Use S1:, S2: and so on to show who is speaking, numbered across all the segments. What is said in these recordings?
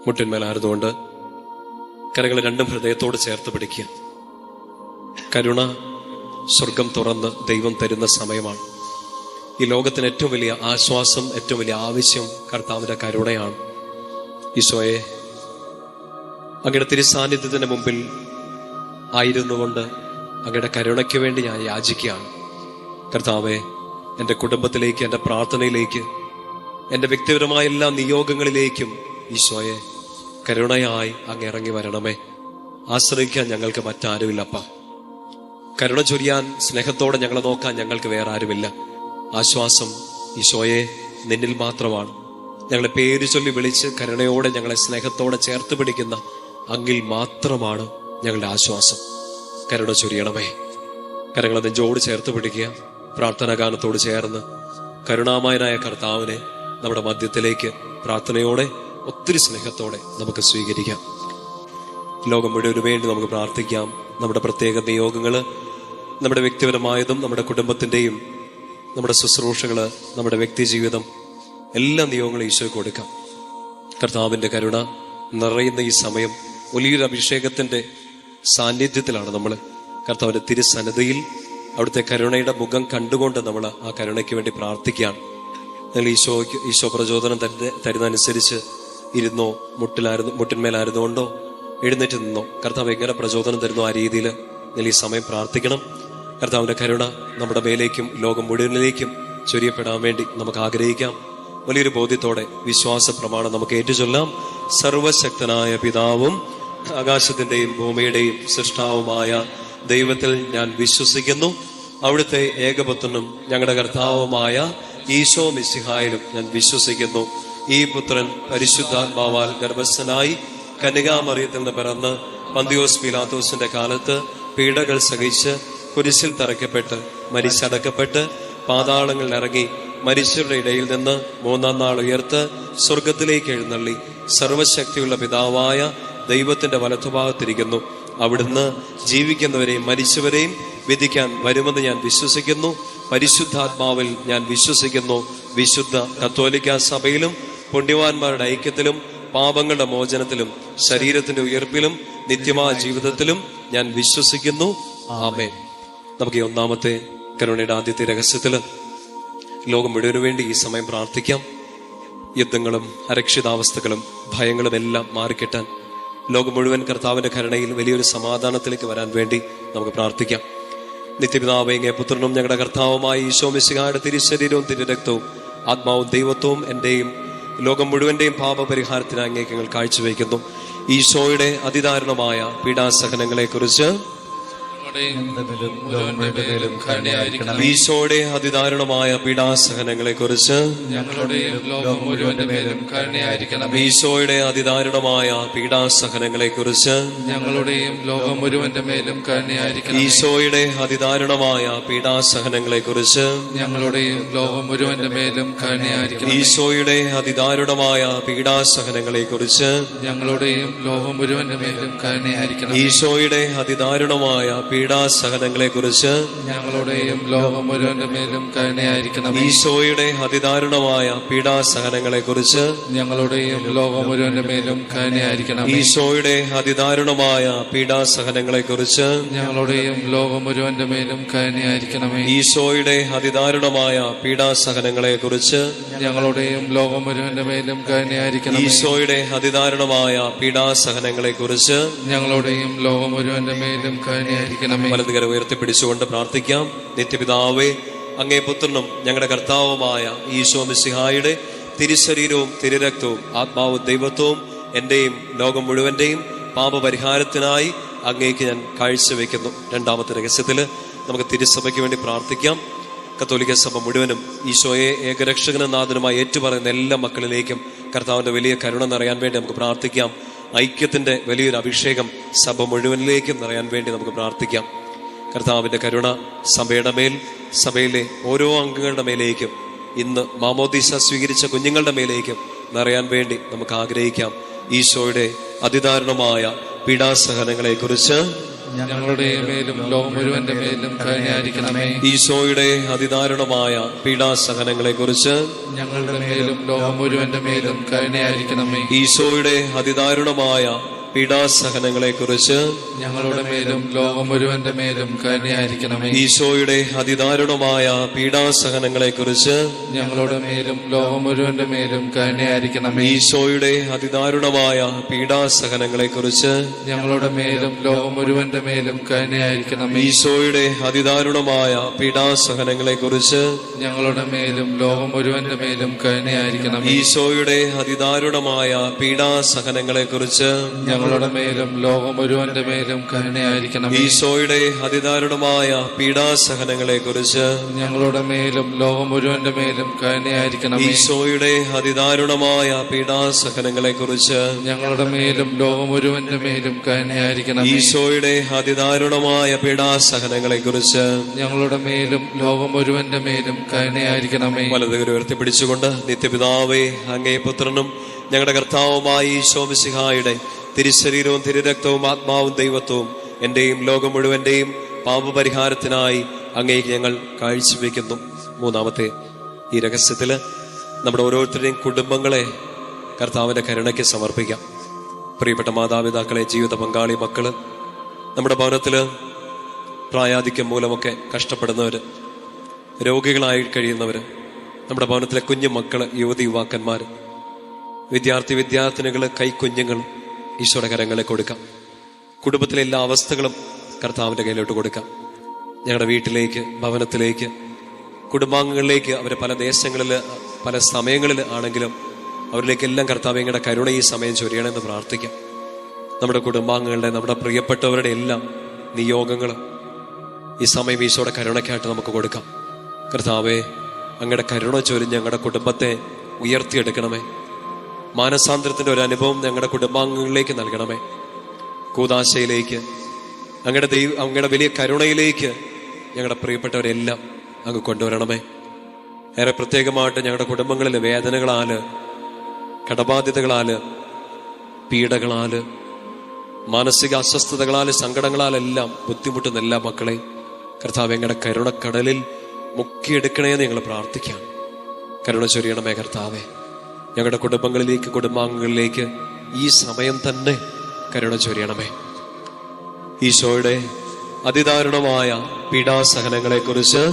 S1: മുട്ടിന്മേലായിരുന്നുകൊണ്ട് കരങ്ങൾ രണ്ടും ഹൃദയത്തോട് ചേർത്ത് പിടിക്കുക. കരുണ സ്വർഗം തുറന്ന് ദൈവം തരുന്ന സമയമാണ്. ഈ ലോകത്തിന് ഏറ്റവും വലിയ ആശ്വാസം, ഏറ്റവും വലിയ ആവശ്യം കർത്താവിന്റെ കരുണയാണ്. ഈശോയെ, അങ്ങയുടെ തിരുസാന്നിധ്യത്തിന്റെ മുമ്പിൽ ആയിരുന്നുകൊണ്ട് അങ്ങയുടെ കരുണയ്ക്ക് വേണ്ടി ഞാൻ യാചിക്കുകയാണ്. കർത്താവെ, എൻ്റെ കുടുംബത്തിലേക്ക്, എൻ്റെ പ്രാർത്ഥനയിലേക്ക്, എൻ്റെ വ്യക്തിപരമായ എല്ലാ നിയോഗങ്ങളിലേക്കും ഈശോയെ കരുണയായി അങ്ങ് ഇറങ്ങി വരണമേ. ആശ്രയിക്കാൻ ഞങ്ങൾക്ക് മറ്റാരുമില്ലപ്പ. കരുണ ചൊരിയാൻ, സ്നേഹത്തോടെ ഞങ്ങളെ നോക്കാൻ ഞങ്ങൾക്ക് വേറെ ആരുമില്ല. ആശ്വാസം ഈശോയെ നിന്നിൽ മാത്രമാണ്. ഞങ്ങളെ പേര് ചൊല്ലി വിളിച്ച് കരുണയോടെ ഞങ്ങളെ സ്നേഹത്തോടെ ചേർത്ത് പിടിക്കുന്ന അങ്ങിൽ മാത്രമാണ് ഞങ്ങളുടെ ആശ്വാസം. കരുണ ചൊരിയണമേ. കരങ്ങളെ നെഞ്ചോട് ചേർത്ത് പിടിക്കുക. പ്രാർത്ഥനാ ഗാനത്തോട് ചേർന്ന് കരുണാമയനായ കർത്താവിനെ നമ്മുടെ മധ്യത്തിലേക്ക് പ്രാർത്ഥനയോടെ, ഒത്തിരി സ്നേഹത്തോടെ നമുക്ക് സ്വീകരിക്കാം. ലോകം മുഴുവന് വേണ്ടി നമുക്ക് പ്രാർത്ഥിക്കാം. നമ്മുടെ പ്രത്യേക നിയോഗങ്ങള്, നമ്മുടെ വ്യക്തിപരമായതും നമ്മുടെ കുടുംബത്തിന്റെയും, നമ്മുടെ ശുശ്രൂഷകള്, നമ്മുടെ വ്യക്തി ജീവിതം, എല്ലാ നിയോഗങ്ങളും ഈശോയ്ക്ക് കൊടുക്കാം. കർത്താവിന്റെ കരുണ നിറയുന്ന ഈ സമയം വലിയൊരു അഭിഷേകത്തിന്റെ സാന്നിധ്യത്തിലാണ് നമ്മൾ. കർത്താവിന്റെ തിരുസന്നിധിയിൽ അവിടുത്തെ കരുണയുടെ മുഖം കണ്ടുകൊണ്ട് നമ്മൾ ആ കരുണയ്ക്ക് വേണ്ടി പ്രാർത്ഥിക്കുകയാണ്. നിങ്ങൾ ഈശോ പ്രചോദനം തരുന്നതനുസരിച്ച് ഇരുന്നോ, മുട്ടിന്മേലായിരുന്നുകൊണ്ടോ എഴുന്നേറ്റ് നിന്നോ, കർത്താവ് എങ്ങനെ പ്രചോദനം തരുന്നോ ആ രീതിയിൽ നിങ്ങൾ ഈ സമയം പ്രാർത്ഥിക്കണം. കർത്താവിന്റെ കരുണ നമ്മുടെ മേലേക്കും ലോകം മുഴുവനിലേക്കും ചൊരിയപ്പെടാൻ വേണ്ടി നമുക്ക് ആഗ്രഹിക്കാം. വലിയൊരു ബോധ്യത്തോടെ വിശ്വാസ പ്രമാണം നമുക്ക് ഏറ്റുചൊല്ലാം. സർവശക്തനായ പിതാവും ആകാശത്തിന്റെയും ഭൂമിയുടെയും സൃഷ്ടാവുമായ ദൈവത്തിൽ ഞാൻ വിശ്വസിക്കുന്നു. അവിടുത്തെ ഏകപുത്രനും ഞങ്ങളുടെ കർത്താവുമായ ഈശോ മിശിഹായിലും ഞാൻ വിശ്വസിക്കുന്നു. ഈ പുത്രൻ പരിശുദ്ധാത്മാവാൽ ഗർഭസ്ഥനായി കന്യകാമറിയത്തിൽ നിന്ന് പിറന്ന് പന്തിയോസ് പീലാത്തോസിന്റെ കാലത്ത് പീഡകൾ സഹിച്ച് കുരിശിൽ തറയ്ക്കപ്പെട്ട് മരിച്ചടക്കപ്പെട്ട് പാതാളങ്ങളിൽ ഇറങ്ങി മരിച്ചവരുടെ ഇടയിൽ നിന്ന് മൂന്നാം നാൾ ഉയർത്ത് സ്വർഗത്തിലേക്ക് എഴുന്നള്ളി സർവശക്തിയുള്ള പിതാവായ ദൈവത്തിന്റെ വലത്തുഭാഗത്തിരിക്കുന്നു. അവിടുന്ന് ജീവിക്കുന്നവരെയും മരിച്ചവരെയും വിധിക്കാൻ വരുമെന്ന് ഞാൻ വിശ്വസിക്കുന്നു. പരിശുദ്ധാത്മാവിൽ ഞാൻ വിശ്വസിക്കുന്നു. വിശുദ്ധ കത്തോലിക്ക സഭയിലും പുണ്യവാന്മാരുടെ ഐക്യത്തിലും പാപങ്ങളുടെ മോചനത്തിലും ശരീരത്തിന്റെ ഉയർപ്പിലും നിത്യമായ ജീവിതത്തിലും ഞാൻ വിശ്വസിക്കുന്നു. ആമേൻ. നമുക്ക് ഈ ഒന്നാമത്തെ കരുണയുടെ ആദ്യത്തെ രഹസ്യത്തില് ലോകം മുഴുവനു വേണ്ടി ഈ സമയം പ്രാർത്ഥിക്കാം. യുദ്ധങ്ങളും അരക്ഷിതാവസ്ഥകളും ഭയങ്ങളും എല്ലാം മാറിക്കിട്ടാൻ, ലോകം മുഴുവൻ കർത്താവിന്റെ കരുണയിൽ വലിയൊരു സമാധാനത്തിലേക്ക് വരാൻ വേണ്ടി നമുക്ക് പ്രാർത്ഥിക്കാം. നിത്യപിതാവേ, അങ്ങേ പുത്രനും ഞങ്ങളുടെ കർത്താവുമായ ഈശോ മിശിഹായുടെ തിരുശരീരവും തിരുരക്തവും ആത്മാവും ദൈവത്വവും എന്റെയും ലോകം മുഴുവന്റെയും പാപപരിഹാരത്തിന് അങ്ങേക്ക് ഞങ്ങൾ കാഴ്ചവെക്കുന്നു. ഈശോയുടെ അതിദാരുണമായ പീഡാസഹനങ്ങളെ കുറിച്ച്, ഈശോയുടെ അതിദാരുണമായ പീഡാസഹനങ്ങളെ കുറിച്ച്, ഈശോയുടെ അതിദാരുണമായ പീഡാസഹനങ്ങളെ കുറിച്ച്, ഈശോയുടെ അതിദാരുണമായ പീഡാസഹനങ്ങളെ കുറിച്ച്, ഈശോയുടെ അതിദാരുണമായ പീഡാസഹനങ്ങളെ കുറിച്ച്, ഈശോയുടെ അതിദാരുണമായ പീഡാസഹനങ്ങളെ കുറിച്ച്,
S2: ലോകം മുഴുവന്റെ മേലും കരുണയായിരിക്കണം.
S1: ഈശോയുടെ അതിദാരുണമായ പീഡാസഹനങ്ങളെ കുറിച്ച്,
S2: ഞങ്ങളുടെയും ലോകം മുഴുവന്റെ മേലും കരുണയായിരിക്കണം.
S1: ഈശോയുടെ അതിദാരുണമായ പീഡാസഹനങ്ങളെ കുറിച്ച്,
S2: ഞങ്ങളുടെയും ലോകം മുഴുവന്റെ മേലും കരുണയായിരിക്കണമേ.
S1: ഈശോയുടെ അതിദാരുണമായ പീഡാസഹനങ്ങളെ കുറിച്ച്,
S2: ഞങ്ങളുടെയും ലോകം മുഴുവന്റെ മേലും കരുണയായിരിക്കണം.
S1: ഈശോയുടെ അതിദാരുണമായ പീഡാസഹനങ്ങളെ കുറിച്ച്,
S2: ഞങ്ങളുടെയും ലോകം മുഴുവന്റെ മേലും കരുണയായിരിക്കണം.
S1: വലതുകര ഉയർത്തിപ്പിടിച്ചുകൊണ്ട് പ്രാർത്ഥിക്കാം. നിത്യപിതാവേ, അങ്ങേ പുത്രനും ഞങ്ങളുടെ കർത്താവുമായ ഈശോ മിശിഹായുടെ തിരുശരീരവും തിരുരക്തവും ആത്മാവും ദൈവത്വവും എന്റെയും ലോകം മുഴുവന്റെയും പാപപരിഹാരത്തിനായി അങ്ങേക്ക് ഞാൻ കാഴ്ചവെക്കുന്നു. രണ്ടാമത്തെ രഹസ്യത്തില് നമുക്ക് തിരുസഭയ്ക്ക് വേണ്ടി പ്രാർത്ഥിക്കാം. കത്തോലിക്ക സഭ മുഴുവനും ഈശോയെ ഏകരക്ഷകനും നാഥനുമായി ഏറ്റുപറയുന്ന എല്ലാ മക്കളിലേക്കും കർത്താവിന്റെ വലിയ കരുണ നിറയാൻ വേണ്ടി നമുക്ക് പ്രാർത്ഥിക്കാം. ഐക്യത്തിന്റെ വലിയൊരു അഭിഷേകം സഭ മുഴുവനിലേക്കും നിറയാൻ വേണ്ടി നമുക്ക് പ്രാർത്ഥിക്കാം. കർത്താവിന്റെ കരുണ സഭയുടെ മേൽ, സഭയിലെ ഓരോ അംഗങ്ങളുടെ മേലേക്കും, ഇന്ന് മാമോദീസ സ്വീകരിച്ച കുഞ്ഞുങ്ങളുടെ മേലേക്കും നിറയാൻ വേണ്ടി നമുക്ക് ആഗ്രഹിക്കാം. ഈശോയുടെ അതിദാരുണമായ പീഡാസഹനങ്ങളെ കുറിച്ച്,
S2: ഞങ്ങളുടെ മേലും ലോകം മുഴുവന്റെ മേലും കരുണയായിരിക്കണമേ.
S1: ഈശോയുടെ അതിദാരുണമായ പീഡാസഹനങ്ങളെ കുറിച്ച്
S2: ഞങ്ങളുടെ മേലും ലോകം മുഴുവന്റെ മേലും കരുണയായിരിക്കണമേ.
S1: ഈശോയുടെ അതിദാരുണമായ പീഡാസഹനങ്ങളെ കുറിച്ച്
S2: ഞങ്ങളുടെ മേലും ലോകം മുഴുവന്റെ മേലും കരുണയായിരിക്കണമേ.
S1: ഈശോയുടെ അതിദാരുണമായ പീഡാസഹനങ്ങളെ കുറിച്ച്
S2: ഞങ്ങളുടെ മേലും ലോകം മുഴുവന്റെ മേലും കരുണയായിരിക്കണമേ.
S1: ഈശോയുടെ അതിദാരുണമായ പീഡാസഹനങ്ങളെ കുറിച്ച്
S2: ഞങ്ങളുടെ മേലും ലോകം മുഴുവന്റെ മേലും കരുണയായിരിക്കണമേ.
S1: ഈശോയുടെ അതിദാരുണമായ പീഡാസഹനങ്ങളെ കുറിച്ച്
S2: ഞങ്ങളുടെ മേലും ലോകം മുഴുവന്റെ മേലും കരുണയായിരിക്കണമേ.
S1: ഈശോയുടെ അതിദാരുണമായ പീഡാസഹനങ്ങളെ കുറിച്ച്
S2: ഞങ്ങളുടെ മേലും ലോകം മുഴുവന്റെ മേലും കരുണയായിരിക്കണമേ.
S1: ഈശോയുടെ അതിദാരുണമായ പീഡാസഹനങ്ങളെ കുറിച്ച്
S2: ഞങ്ങളുടെ മേലും ലോകം മുഴുവന്റെ മേലും കരുണയായിരിക്കണമേ.
S1: ഈശോയുടെ അതിദാരുണമായ പീഡാസഹനങ്ങളെ കുറിച്ച്
S2: ഞങ്ങളുടെ മേലും ലോകം മുഴുവന്റെ മേലും കരുണയായിരിക്കണമേ.
S1: ഈശോയുടെ അതിദാരുണമായ പീഡാസഹനങ്ങളെ കുറിച്ച്
S2: ഞങ്ങളുടെ മേലും ലോകം മുഴുവന്റെ മേലും കരുണയായിരിക്കണമേ.
S1: വലതുകരം ഉയർത്തിപ്പിടിച്ചുകൊണ്ട് നിത്യപിതാവേ, അങ്ങേ പുത്രനും ഞങ്ങളുടെ കർത്താവുമായ ഈശോ മിശിഹായുടെ തിരുശരീരവും തിരുരക്തവും ആത്മാവും ദൈവത്വവും എന്റെയും ലോകം മുഴുവന്റെയും പാപപരിഹാരത്തിനായി അങ്ങേക്ക് ഞങ്ങൾ കാഴ്ചവെക്കുന്നു. മൂന്നാമത്തെ ഈ രഹസ്യത്തില് നമ്മുടെ ഓരോരുത്തരുടെയും കുടുംബങ്ങളെ കർത്താവിന്റെ കരുണയ്ക്ക് സമർപ്പിക്കാം. പ്രിയപ്പെട്ട മാതാപിതാക്കളെ, ജീവിത പങ്കാളി, മക്കള്, നമ്മുടെ ഭവനത്തില് പ്രായാധിക്യം മൂലമൊക്കെ കഷ്ടപ്പെടുന്നവര്, രോഗികളായി കഴിയുന്നവര്, നമ്മുടെ ഭവനത്തിലെ കുഞ്ഞു മക്കള്, യുവതി യുവാക്കന്മാര്, വിദ്യാർത്ഥിനികള്, കൈക്കുഞ്ഞുങ്ങൾ ഈശോയുടെ കരങ്ങളിൽ കൊടുക്കാം. കുടുംബത്തിലെ എല്ലാ അവസ്ഥകളും കർത്താവിന്റെ കയ്യിലോട്ട് കൊടുക്കാം. ഞങ്ങളുടെ വീട്ടിലേക്ക്, ഭവനത്തിലേക്ക്, കുടുംബാംഗങ്ങളിലേക്ക്, അവരെ പല ദേശങ്ങളിൽ, പല സമയങ്ങളിൽ ആണെങ്കിലും അവരിലേക്കെല്ലാം കർത്താവ് ഞങ്ങളുടെ കരുണ ഈ സമയം ചൊരിയണമെന്ന് പ്രാർത്ഥിക്കാം. നമ്മുടെ കുടുംബാംഗങ്ങളുടെ, നമ്മുടെ പ്രിയപ്പെട്ടവരുടെ എല്ലാം നിയോഗങ്ങൾ ഈ സമയം ഈശോയുടെ കരുണയ്ക്കായിട്ട് നമുക്ക് കൊടുക്കാം. കർത്താവേ, അങ്ങയുടെ കരുണ ചൊരിഞ്ഞ് ഞങ്ങളുടെ കുടുംബത്തെ ഉയർത്തിയെടുക്കണമേ. മാനസാന്തരത്തിന്റെ ഒരു അനുഭവം ഞങ്ങളുടെ കുടുംബാംഗങ്ങളിലേക്ക് നൽകണമേ. കൂദാശയിലേക്ക്, അങ്ങയുടെ വലിയ കരുണയിലേക്ക് ഞങ്ങളുടെ പ്രിയപ്പെട്ടവരെല്ലാം അങ്ങ് കൊണ്ടുവരണമേ. ഏറെ പ്രത്യേകമായിട്ട് ഞങ്ങളുടെ കുടുംബങ്ങളിൽ വേദനകളാല്, കടബാധ്യതകളാല്, പീഡകളാല്, മാനസിക അസ്വസ്ഥതകളാല്, സങ്കടങ്ങളാലെല്ലാം ബുദ്ധിമുട്ടുന്ന എല്ലാ മക്കളെ കർത്താവ് ഞങ്ങളുടെ കരുണക്കടലിൽ മുക്കിയെടുക്കണേന്ന് ഞങ്ങൾ പ്രാർത്ഥിക്കാം. കരുണ ചൊരിയണമേ കർത്താവേ. ഞങ്ങളുടെ കുടുംബങ്ങളിലേക്ക്, കുടുംബാംഗങ്ങളിലേക്ക് ഈ സമയം തന്നെ കരുണ ചൊരിയണമേ. ഈശോയുടെ അതിദാരുണമായ പീഡാസഹനങ്ങളെ കുറിച്ച്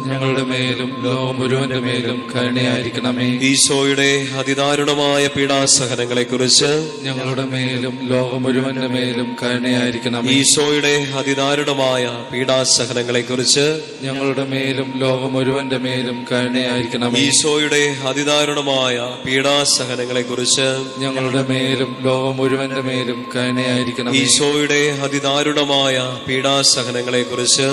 S2: ഞങ്ങളുടെ മേലും ലോകം മുഴുവന്റെ മേലും കരുണയായിരിക്കണമേ.
S1: ഈശോയുടെ അതിദാരുണമായ പീഡാസഹനങ്ങളെ കുറിച്ച്
S2: ഞങ്ങളുടെ മേലും ലോകം മുഴുവന്റെ മേലും കരുണയായിരിക്കണമേ.
S1: ഈശോയുടെ അതിദാരുണമായ പീഡാസഹനങ്ങളെ കുറിച്ച്
S2: ഞങ്ങളുടെ മേലും ലോകം മുഴുവന്റെ മേലും കരുണയായിരിക്കണമേ.
S1: ഈശോയുടെ അതിദാരുണമായ പീഡാസഹനങ്ങളെ കുറിച്ച്
S2: ഞങ്ങളുടെ മേലും ലോകം മുഴുവന്റെ മേലും കരുണയായിരിക്കണമേ.
S1: ഈശോയുടെ അതിദാരുണമായ പീഡാസഹനങ്ങളെ കുറിച്ച്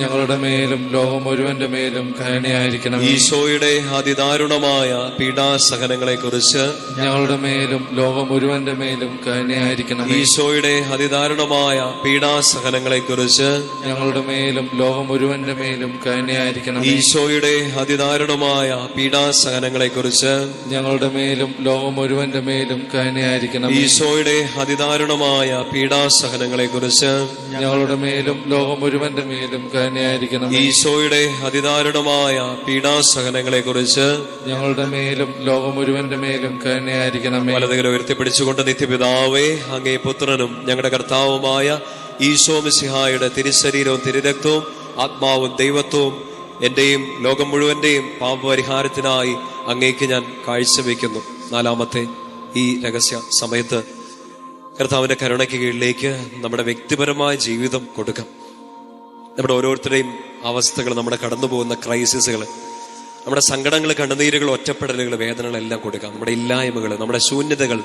S2: ഞങ്ങളുടെ മേലും ലോകം മുഴുവന്റെ മേലും കരുണയായിരിക്കണം.
S1: ഈശോയുടെ അതിദാരുണമായ പീഡാസഹനങ്ങളെ കുറിച്ച്
S2: ഞങ്ങളുടെ മേലും ലോകം മുഴുവന്റെ മേലും കരുണയായിരിക്കണം.
S1: ഈശോയുടെ അതിദാരുണമായ പീഡാസഹനങ്ങളെ കുറിച്ച്
S2: ഞങ്ങളുടെ മേലും ലോകം മുഴുവന്റെ മേലും കരുണയായിരിക്കണം.
S1: ഈശോയുടെ അതിദാരുണമായ പീഡാസഹനങ്ങളെ കുറിച്ച്
S2: ഞങ്ങളുടെ മേലും ലോകം മുഴുവന്റെ മേലും കരുണയായിരിക്കണം.
S1: ഈശോയുടെ അതിദാരുണമായ പീഡാസഹനങ്ങളെ കുറിച്ച്
S2: ഞങ്ങളുടെ മേലും ലോകം മുഴുവന്റെ മേലും കരുണയായിരിക്കണം.
S1: ഈശോയുടെ അതിദാരുണമായ പീഡാസഹനങ്ങളെ കുറിച്ച്
S2: ഞങ്ങളുടെ മേലും ലോകം മുഴുവന്റെ മേലും കരുണയായിരിക്കണം.
S1: വലതുകരം ഉയർത്തിപ്പിടിച്ചുകൊണ്ട് നിത്യപിതാവേ, അങ്ങേ പുത്രനും ഞങ്ങളുടെ കർത്താവുമായ ഈശോ മിശിഹായുടെ തിരുശരീരവും തിരുരക്തവും ആത്മാവും ദൈവത്വവും എന്റെയും ലോകം മുഴുവന്റെയും പാപപരിഹാരത്തിനായി അങ്ങേക്ക് ഞാൻ കാഴ്ചവെക്കുന്നു. നാലാമത്തെ ഈ രഹസ്യ സമയത്ത് കർത്താവിന്റെ കരുണയ്ക്ക് കീഴിലേക്ക് നമ്മുടെ വ്യക്തിപരമായ ജീവിതം കൊടുക്കാം. നമ്മുടെ ഓരോരുത്തരുടെയും അവസ്ഥകൾ, നമ്മുടെ കടന്നു പോകുന്ന ക്രൈസിസുകൾ, നമ്മുടെ സങ്കടങ്ങൾ, കണ്ണുനീരുകൾ, ഒറ്റപ്പെടലുകൾ, വേദനകളെല്ലാം കൊടുക്കാം. നമ്മുടെ ഇല്ലായ്മകൾ, നമ്മുടെ ശൂന്യതകൾ,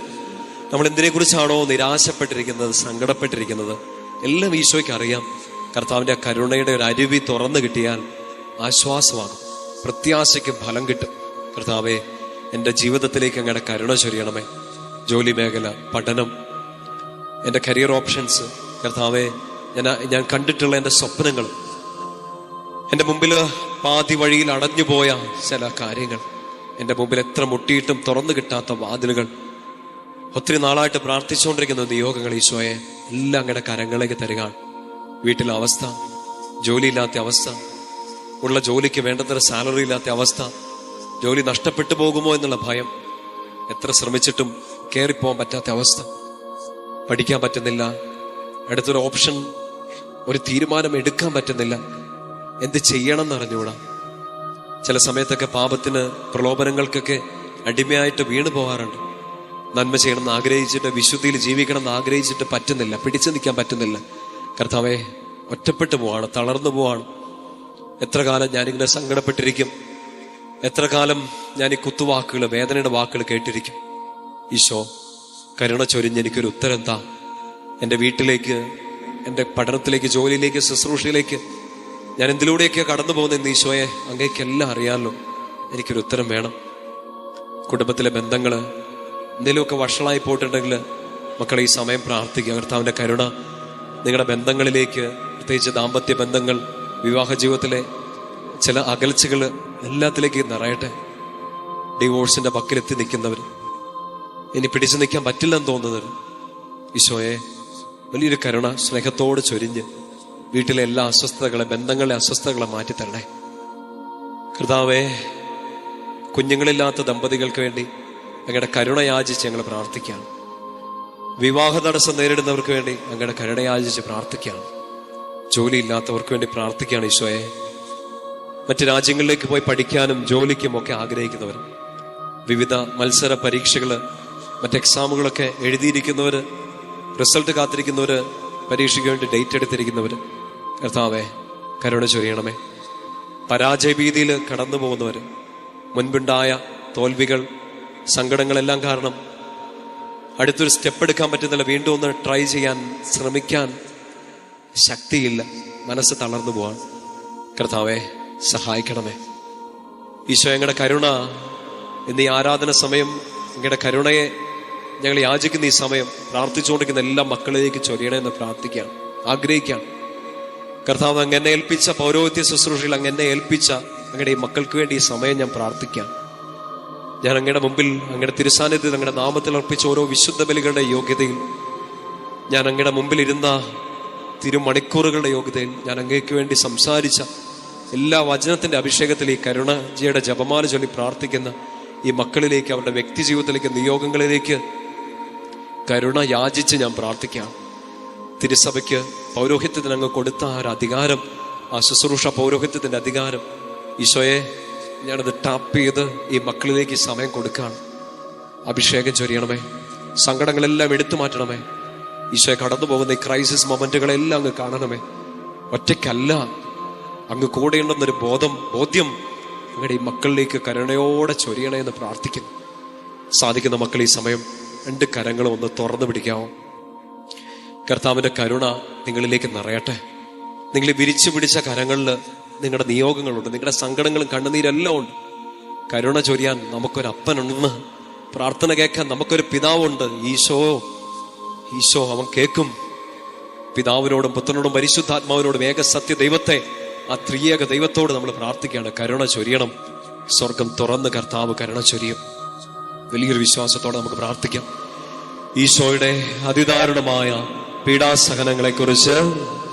S1: നമ്മൾ എന്തിനെക്കുറിച്ചാണോ നിരാശപ്പെട്ടിരിക്കുന്നത്, സങ്കടപ്പെട്ടിരിക്കുന്നത്, എല്ലാം ഈശോയ്ക്ക് അറിയാം. കർത്താവിന്റെ കരുണയുടെ ഒരു അരുവി തുറന്നു കിട്ടിയാൽ ആശ്വാസമാകും, പ്രത്യാശയ്ക്ക് ഫലം കിട്ടും. കർത്താവെ, എൻ്റെ ജീവിതത്തിലേക്ക് അങ്ങയുടെ കരുണ ചൊരിയണമേ. ജോലി മേഖല, പഠനം, എൻ്റെ കരിയർ ഓപ്ഷൻസ്, കർത്താവെ, ഞാൻ കണ്ടിട്ടുള്ള എൻ്റെ സ്വപ്നങ്ങൾ, എൻ്റെ മുമ്പിൽ പാതി വഴിയിൽ അടഞ്ഞുപോയ ചില കാര്യങ്ങൾ, എൻ്റെ മുമ്പിൽ എത്ര മുട്ടിയിട്ടും തുറന്നു കിട്ടാത്ത വാതിലുകൾ, ഒത്തിരി നാളായിട്ട് പ്രാർത്ഥിച്ചുകൊണ്ടിരിക്കുന്ന നിയോഗങ്ങൾ ഈശോയെ എല്ലാം അങ്ങയുടെ കരങ്ങളിലേക്ക് തരികയാണ്. വീട്ടിലെ അവസ്ഥ, ജോലിയില്ലാത്ത അവസ്ഥ, ഉള്ള ജോലിക്ക് വേണ്ടത്ര സാലറി ഇല്ലാത്ത അവസ്ഥ, ജോലി നഷ്ടപ്പെട്ടു പോകുമോ എന്നുള്ള ഭയം, എത്ര ശ്രമിച്ചിട്ടും കയറിപ്പോകാൻ പറ്റാത്ത അവസ്ഥ, പഠിക്കാൻ പറ്റുന്നില്ല, അടുത്തൊരു ഓപ്ഷൻ, ഒരു തീരുമാനം എടുക്കാൻ പറ്റുന്നില്ല, എന്ത് ചെയ്യണം എന്നറിഞ്ഞൂടാ. ചില സമയത്തൊക്കെ പാപത്തിന്, പ്രലോഭനങ്ങൾക്കൊക്കെ അടിമയായിട്ട് വീണു പോകാറുണ്ട്. നന്മ ചെയ്യണമെന്ന് ആഗ്രഹിച്ചിട്ട്, വിശുദ്ധിയിൽ ജീവിക്കണം എന്ന് ആഗ്രഹിച്ചിട്ട് പറ്റുന്നില്ല, പിടിച്ചു നിൽക്കാൻ പറ്റുന്നില്ല. കർത്താവേ, ഒറ്റപ്പെട്ടു പോവാണ്, തളർന്നു പോവാണ്. എത്ര കാലം ഞാനിങ്ങനെ സങ്കടപ്പെട്ടിരിക്കും, എത്ര കാലം ഞാൻ ഈ കുത്തുവാക്കുകൾ, വേദനയുടെ വാക്കുകൾ കേട്ടിരിക്കും. ഈശോ, കരുണ ചൊരിഞ്ഞ് എനിക്കൊരു ഉത്തരം താ. എൻ്റെ വീട്ടിലേക്ക്, എൻ്റെ പഠനത്തിലേക്ക്, ജോലിയിലേക്ക്, ശുശ്രൂഷയിലേക്ക് ഞാൻ എന്തിലൂടെയൊക്കെ കടന്നു പോകുന്ന ഈശോയെ, അങ്ങേക്കെല്ലാം അറിയാമല്ലോ, എനിക്കൊരു ഉത്തരം വേണം. കുടുംബത്തിലെ ബന്ധങ്ങൾ എന്തെങ്കിലുമൊക്കെ വഷളായി പോയിട്ടുണ്ടെങ്കിൽ മക്കളെ, ഈ സമയം പ്രാർത്ഥിക്കുക. കർത്താവിൻ്റെ കരുണ നിങ്ങളുടെ ബന്ധങ്ങളിലേക്ക്, പ്രത്യേകിച്ച് ദാമ്പത്യ ബന്ധങ്ങൾ, വിവാഹ ജീവിതത്തിലെ ചില അകൽച്ചകൾ എല്ലാത്തിലേക്ക് നിറയട്ടെ. ഡിവോഴ്സിന്റെ പക്കലെത്തി നിൽക്കുന്നവർ, ഇനി പിടിച്ചു നിൽക്കാൻ പറ്റില്ലെന്ന് തോന്നുന്നവർ, ഈശോയെ വലിയൊരു കരുണ സ്നേഹത്തോട് ചൊരിഞ്ഞ് വീട്ടിലെ എല്ലാ അസ്വസ്ഥതകളെ, ബന്ധങ്ങളിലെ അസ്വസ്ഥതകളെ മാറ്റിത്തരണേ. കർത്താവേ, കുഞ്ഞുങ്ങളില്ലാത്ത ദമ്പതികൾക്ക് വേണ്ടി അങ്ങയുടെ കരുണ യാചിച്ച് ഞങ്ങൾ പ്രാർത്ഥിക്കുകയാണ്. വിവാഹ തടസ്സം നേരിടുന്നവർക്ക് വേണ്ടി അങ്ങയുടെ കരുണ യാചിച്ച് പ്രാർത്ഥിക്കുകയാണ്. ജോലിയില്ലാത്തവർക്ക് വേണ്ടി പ്രാർത്ഥിക്കുകയാണ് ഈശോയെ. മറ്റ് രാജ്യങ്ങളിലേക്ക് പോയി പഠിക്കാനും ജോലിക്കും ഒക്കെ ആഗ്രഹിക്കുന്നവർ, വിവിധ മത്സര പരീക്ഷകൾ, മറ്റ് എക്സാമുകളൊക്കെ എഴുതിയിരിക്കുന്നവർ, റിസൾട്ട് കാത്തിരിക്കുന്നവർ, പരീക്ഷയ്ക്ക് വേണ്ടി ഡേറ്റ് എടുത്തിരിക്കുന്നവർ, കർത്താവേ കരുണ ചൊരിയണമേ. പരാജയഭീതിയിൽ കടന്നു പോകുന്നവർ, മുൻപുണ്ടായ തോൽവികൾ, സങ്കടങ്ങളെല്ലാം കാരണം അടുത്തൊരു സ്റ്റെപ്പ് എടുക്കാൻ പറ്റുന്നില്ല, വീണ്ടും ഒന്ന് ട്രൈ ചെയ്യാൻ ശ്രമിക്കാൻ ശക്തിയില്ല, മനസ്സ് തളർന്നു പോവാൻ. കർത്താവെ സഹായിക്കണമേ. ഈശോ, ഞങ്ങളുടെ കരുണ എന്നീ ആരാധന സമയം, ഞങ്ങളുടെ കരുണയെ ഞങ്ങൾ യാചിക്കുന്ന ഈ സമയം പ്രാർത്ഥിച്ചുകൊണ്ടിരിക്കുന്ന എല്ലാ മക്കളിലേക്ക് ചൊരിയണമെന്ന് പ്രാർത്ഥിക്കാം, ആഗ്രഹിക്കാം. കർത്താവ്, അങ്ങനെ ഏൽപ്പിച്ച പൗരോഹിത്യ ശുശ്രൂഷയിൽ അങ്ങനെ ഏൽപ്പിച്ച അങ്ങയുടെ ഈ മക്കൾക്ക് വേണ്ടി ഈ സമയം ഞാൻ പ്രാർത്ഥിക്കാം. ഞാൻ അങ്ങയുടെ മുമ്പിൽ, അങ്ങയുടെ തിരുസാന്നിധ്യത്തിൽ, അങ്ങയുടെ നാമത്തിൽ അർപ്പിച്ച ഓരോ വിശുദ്ധ ബലികളുടെ യോഗ്യതയിൽ, ഞാൻ അങ്ങയുടെ മുമ്പിൽ ഇരുന്ന തിരുമണിക്കൂറുകളുടെ യോഗ്യതയിൽ, ഞാൻ അങ്ങേക്ക് വേണ്ടി സംസാരിച്ച എല്ലാ വചനത്തിന്റെ അഭിഷേകത്തിൽ ഈ കരുണജിയുടെ ജപമാല ചൊല്ലി പ്രാർത്ഥിക്കുന്ന ഈ മക്കളിലേക്ക്, അവരുടെ വ്യക്തി ജീവിതത്തിലേക്ക്, നിയോഗങ്ങളിലേക്ക് കരുണ യാചിച്ച് ഞാൻ പ്രാർത്ഥിക്കാം. തിരുസഭയ്ക്ക് പൗരോഹിത്യത്തിന് അങ്ങ് കൊടുത്ത ആ ഒരു അധികാരം, ആ ശുശ്രൂഷ പൗരോഹിത്യത്തിന്റെ അധികാരം, ഈശോയെ ഞാനത് ടാപ്പ് ചെയ്ത് ഈ മക്കളിലേക്ക് ഈ സമയം കൊടുക്കുകയാണ്. അഭിഷേകം ചൊരിയണമേ, സങ്കടങ്ങളെല്ലാം എടുത്തു മാറ്റണമേ. ഈശോയെ, കടന്നു പോകുന്ന ഈ ക്രൈസിസ് മൊമെന്റുകളെല്ലാം അങ്ങ് കാണണമേ. ഒറ്റയ്ക്കല്ല, അങ്ങ് കൂടെയുണ്ടെന്നൊരു ബോധ്യം അങ്ങയുടെ ഈ മക്കളിലേക്ക് കരുണയോടെ ചൊരിയണേ എന്ന് പ്രാർത്ഥിക്കുന്നു. സാധിക്കുന്ന മക്കൾ ഈ സമയം രണ്ട് കരങ്ങളും ഒന്ന് തുറന്നു പിടിക്കാമോ? കർത്താവിന്റെ കരുണ നിങ്ങളിലേക്ക് നിറയട്ടെ. നിങ്ങൾ വിരിച്ചു പിടിച്ച കരങ്ങളിൽ നിങ്ങളുടെ നിയോഗങ്ങളുണ്ട്, നിങ്ങളുടെ സങ്കടങ്ങളും കണ്ണുനീരെല്ലാം ഉണ്ട്. കരുണ ചൊരിയാൻ നമുക്കൊരപ്പനുണ്ടെന്ന്, പ്രാർത്ഥന കേൾക്കാൻ നമുക്കൊരു പിതാവുണ്ട്. ഈശോ അവൻ കേൾക്കും. പിതാവിനോടും പുത്രനോടും പരിശുദ്ധാത്മാവിനോടും ഏക സത്യ ദൈവത്തെ, ആ ത്രിയേക ദൈവത്തോട് നമ്മൾ പ്രാർത്ഥിക്കുകയാണ്, കരുണ ചൊരിയണം. സ്വർഗം തുറന്ന് കർത്താവ് കരുണ ചൊരിയും. വലിയൊരു വിശ്വാസത്തോടെ നമുക്ക് പ്രാർത്ഥിക്കാം. ഈശോയുടെ അതിദാരുണമായ പീഡാസഹനങ്ങളെ കുറിച്ച്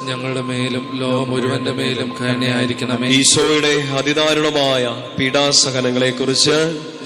S2: ഞങ്ങളുടെ മേലും ലോകം മുഴുവന്റെ മേലും കരുണയായിരിക്കണമേ.
S1: ഈശോയുടെ അതിദാരുണമായ പീഡാസഹനങ്ങളെ കുറിച്ച്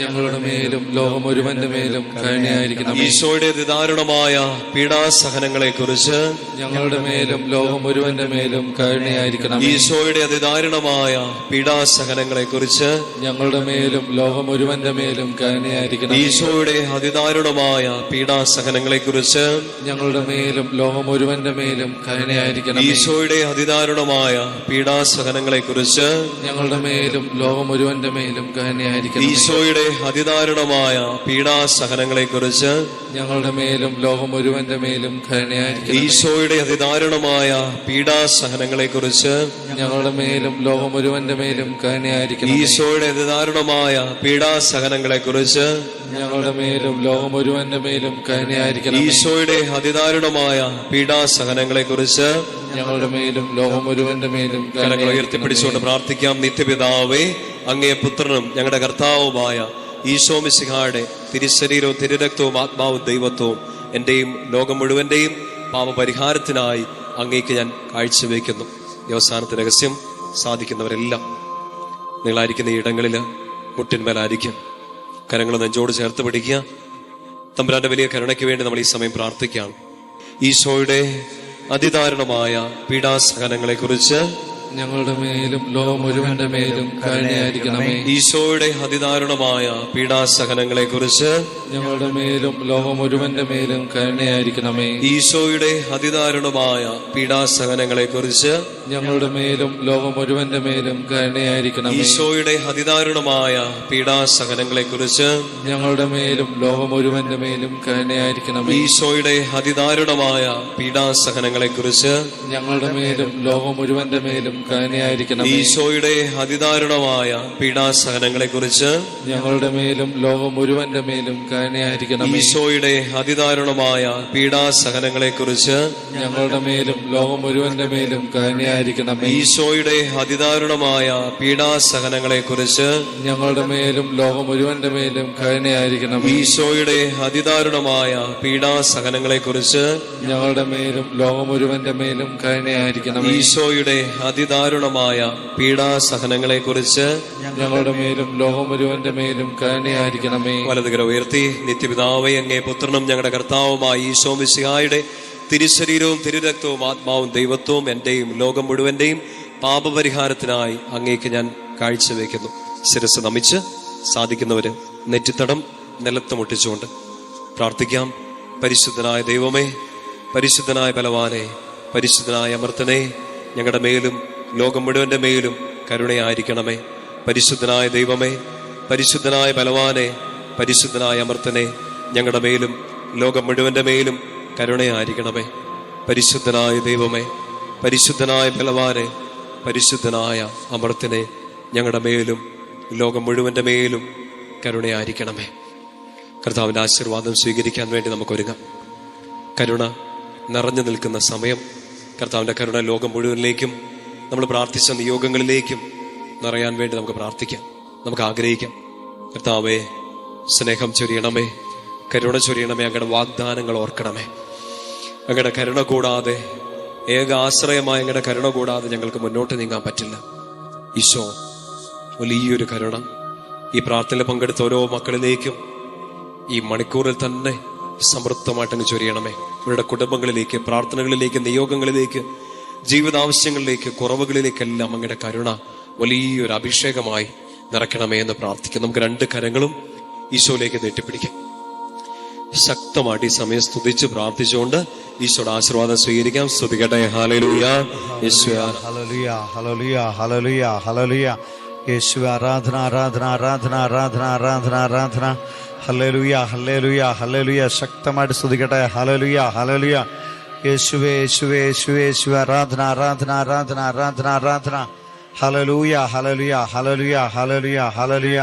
S2: ഞങ്ങളുടെ മേലും ലോകം മുഴുവന്റെ മേലും കരുണയായിരിക്കണമേ.
S1: ഈശോയുടെ അതിദാരുണമായ പീഡാസഹനങ്ങളെ കുറിച്ച്
S2: ഞങ്ങളുടെ മേലും ലോകം മുഴുവന്റെ മേലും കരുണയായിരിക്കണമേ.
S1: ഈശോയുടെ അതിദാരുണമായ പീഡാസഹനങ്ങളെ കുറിച്ച് ഞങ്ങളുടെ
S2: മേലും ലോകം മുഴുവന്റെ മേലും കരുണയായിരിക്കണമേ.
S1: ഈശോയുടെ അതിദാരുണമായ പീഡാസഹനങ്ങളെ കുറിച്ച് ഞങ്ങളുടെ
S2: മേലും ലോകം മുഴുവന്റെ മേലും കരുണയായിരിക്കണം.
S1: ഈശോയുടെ അതിദാരുണമായ പീഡാസഹനങ്ങളെ കുറിച്ച്
S2: ഞങ്ങളുടെ മേലും ലോകം മുഴുവന്റെ മേലും കരുണയായിരിക്കണം.
S1: ഈശോയുടെ അതിദാരുണമായ പീഡാസഹനങ്ങളെ കുറിച്ച്
S2: ഞങ്ങളുടെ മേലും ലോകം മുഴുവന്റെ മേലും കരുണയായിരിക്കണം.
S1: ഈശോയുടെ അതിദാരുണമായ പീഡാസഹനങ്ങളെ കുറിച്ച്
S2: ഞങ്ങളുടെ മേലും ലോകം മുഴുവന്റെ മേലും കരുണയായിരിക്കണം.
S1: ഈശോയുടെ അതിദാരുണമായ പീഡാസഹനങ്ങളെ കുറിച്ച്
S2: ഞങ്ങളുടെ മേലും ലോകം മുഴുവന്റെ മേലും കരുണയായിരിക്കണം.
S1: ഈശോയുടെ അതിദാരുണമായ പീഡാസഹനങ്ങളെ കുറിച്ച്
S2: ഞങ്ങളുടെ മേലും ലോകം മുഴുവന്റെ മേലും
S1: കരങ്ങൾ ഉയർത്തിപ്പിടിച്ചുകൊണ്ട് പ്രാർത്ഥിക്കാം. നിത്യപിതാവേ, അങ്ങേ പുത്രനും ഞങ്ങളുടെ കർത്താവുമായ ഈശോ മിശിഹായുടെ തിരുശരീരവും തിരുരക്തവും ആത്മാവും ദൈവത്വവും എന്റെയും ലോകം മുഴുവന്റെയും പാപപരിഹാരത്തിനായി അങ്ങേക്ക് ഞാൻ കാഴ്ചവെക്കുന്നു. ഈ അവസാനത്തെ രഹസ്യം സാധിക്കുന്നവരെല്ലാം നിങ്ങളായിരിക്കുന്ന ഈ ഇടങ്ങളിൽ മുട്ടിന്മേലായിരിക്കും. കരങ്ങൾ നെഞ്ചോട് ചേർത്ത് പിടിക്കുക. തമ്പുരാന്റെ വലിയ കരുണയ്ക്ക് വേണ്ടി നമ്മൾ ഈ സമയം പ്രാർത്ഥിക്കുകയാണ്. ഈശോയുടെ അതിദാരുണമായ പീഡാസഹനങ്ങളെ കുറിച്ച്
S2: ഞങ്ങളുടെ മേലും ലോകം മുഴുവന്റെ മേലും കരുണയായിരിക്കണമേ.
S1: ഈശോയുടെ അതിദാരുണമായ പീഡാസഹനങ്ങളെ കുറിച്ച്
S2: ഞങ്ങളുടെ മേലും ലോകം മുഴുവന്റെ മേലും കരുണയായിരിക്കണമേ.
S1: ഈശോയുടെ അതിദാരുണമായ പീഡാസഹനങ്ങളെ കുറിച്ച്
S2: ഞങ്ങളുടെ മേലും ലോകം മുഴുവന്റെ മേലും കരുണയായിരിക്കണമേ.
S1: ഈശോയുടെ അതിദാരുണമായ പീഡാസഹനങ്ങളെ കുറിച്ച്
S2: ഞങ്ങളുടെ മേലും ലോകം മുഴുവന്റെ മേലും കരുണയായിരിക്കണമേ.
S1: ഈശോയുടെ അതിദാരുണമായ പീഡാസഹനങ്ങളെ കുറിച്ച്
S2: ഞങ്ങളുടെ മേലും ലോകം മുഴുവന്റെ മേലും കരുണയായിരിക്കണമേ.
S1: ഈശോയുടെ അതിദാരുണമായ പീഡാസഹനങ്ങളെ കുറിച്ച്
S2: ഞങ്ങളുടെ മേലും ലോകം മുഴുവന്റെ മേലും കരുണയായിരിക്കണമേ.
S1: ഈശോയുടെ അതിദാരുണമായ പീഡാസഹനങ്ങളെ കുറിച്ച്
S2: ഞങ്ങളുടെ മേലും ലോകം മുഴുവന്റെ മേലും കരുണയായിരിക്കണമേ.
S1: ഈശോയുടെ അതിദാരുണമായ പീഡാസഹനങ്ങളെ കുറിച്ച്
S2: ഞങ്ങളുടെ മേലും ലോകം മുഴുവന്റെ മേലും കരുണയായിരിക്കണമേ.
S1: ഈശോയുടെ അതിദാരുണമായ പീഡാസഹനങ്ങളെ കുറിച്ച്
S2: ഞങ്ങളുടെ മേലും ലോകം മുഴുവന്റെ മേലും കരുണയായിരിക്കണമേ.
S1: ഈശോയുടെ അതിദാരുണമായ പീഡാസഹനങ്ങളെ കുറിച്ച്
S2: ഞങ്ങളുടെ മേലും ലോകം മുഴുവന്റെ മേലും കരുണയായിരിക്കണമേ.
S1: വലതുകര ഉയർത്തി. നിത്യപിതാവേ, അങ്ങേ പുത്രനും ഞങ്ങളുടെ കർത്താവുമായ ഈശോ മിശിഹായുടെ തിരുശരീരവും തിരുരക്തവും ആത്മാവും ദൈവത്വവും എന്റെയും ലോകം മുഴുവന്റെയും പാപപരിഹാരത്തിനായി അങ്ങേക്ക് ഞാൻ കാഴ്ചവെക്കുന്നു. ശിരസ് നമിച്ച് സാധിക്കുന്നവര് നെറ്റിത്തടം നിലത്ത് മുട്ടിച്ചുകൊണ്ട് പ്രാർത്ഥിക്കാം. പരിശുദ്ധനായ ദൈവമേ, പരിശുദ്ധനായ ബലവാനെ, പരിശുദ്ധനായ അമർത്തനെ, ഞങ്ങളുടെ മേലും ലോകം മുഴുവന്റെ മേലും കരുണയായിരിക്കണമേ. പരിശുദ്ധനായ ദൈവമേ, പരിശുദ്ധനായ ബലവാനെ, പരിശുദ്ധനായ അമർത്തനെ, ഞങ്ങളുടെ മേലും ലോകം മുഴുവന്റെ മേലും കരുണയായിരിക്കണമേ. പരിശുദ്ധനായ ദൈവമേ, പരിശുദ്ധനായ ബലവാനെ, പരിശുദ്ധനായ അമർത്തനെ, ഞങ്ങളുടെ മേലും ലോകം മുഴുവന്റെ മേലും കരുണയായിരിക്കണമേ. കർത്താവിന്റെ ആശീർവാദം സ്വീകരിക്കാൻ വേണ്ടി നമുക്കൊരുങ്ങാം. കരുണ നിറഞ്ഞു നിൽക്കുന്ന സമയം. കർത്താവിന്റെ കരുണ ലോകം മുഴുവനിലേക്കും നമ്മൾ പ്രാർത്ഥിച്ച നിയോഗങ്ങളിലേക്കും നിറയാൻ വേണ്ടി നമുക്ക് പ്രാർത്ഥിക്കാം, നമുക്ക് ആഗ്രഹിക്കാം. കർത്താവേ, സ്നേഹം ചൊരിയണമേ, കരുണ ചൊരിയണമേ. അങ്ങയുടെ വാഗ്ദാനങ്ങൾ ഓർക്കണമേ. അങ്ങയുടെ കരുണ കൂടാതെ, ഏക ആശ്രയമായ അങ്ങയുടെ കരുണ കൂടാതെ ഞങ്ങൾക്ക് മുന്നോട്ട് നീങ്ങാൻ പറ്റില്ല. ഈശോ, വലിയൊരു കരുണ ഈ പ്രാർത്ഥനയിൽ പങ്കെടുത്ത ഓരോ മക്കളിലേക്കും ഈ മണിക്കൂറിൽ തന്നെ സമൃദ്ധമായിട്ടങ്ങ് ചൊരിയണമേ. ഇവരുടെ കുടുംബങ്ങളിലേക്ക്, പ്രാർത്ഥനകളിലേക്ക്, നിയോഗങ്ങളിലേക്ക്, ജീവിതാവശ്യങ്ങളിലേക്ക്, കുറവുകളിലേക്കെല്ലാം അങ്ങയുടെ കരുണ വലിയൊരു അഭിഷേകമായി നിറയ്ക്കണമേ എന്ന് പ്രാർത്ഥിക്കാം. നമുക്ക് രണ്ട് കരങ്ങളും ഈശോയിലേക്ക് നീട്ടിപ്പിടിക്കാം. ശക്തമായിട്ട് ഈ സമയം സ്തുതിച്ച് പ്രാർത്ഥിച്ചുകൊണ്ട് ഈശോയുടെ ആശീർവാദം സ്വീകരിക്കാം. സ്തുതിക്കട്ടെ. ഹല്ലേലൂയ. യേശുവേ,
S3: ഹല്ലേലൂയ, ഹല്ലേലൂയ, ഹല്ലേലൂയ, ഹല്ലേലൂയ. യേശുവേ, ആരാധന, ആരാധന, ആരാധന, ആരാധന, ആരാധന, ആരാധന. ഹല്ലേലൂയ, ഹല്ലേലൂയ, ഹല്ലേലൂയ. ശക്തമായിട്ട് സ്തുതിക്കട്ടെ. ഹല്ലേലൂയ, ഹല്ലേലൂയ. യേശുവേ, യേശുവേ, യേശുവേ, യേശുവേ. ആരാധന, ആരാധന, ആരാധന, ആരാധന, ആരാധന. ഹല്ലേലൂയ, ഹല്ലേലൂയ, ഹല്ലേലൂയ, ഹല്ലേലൂയ, ഹല്ലേലൂയ.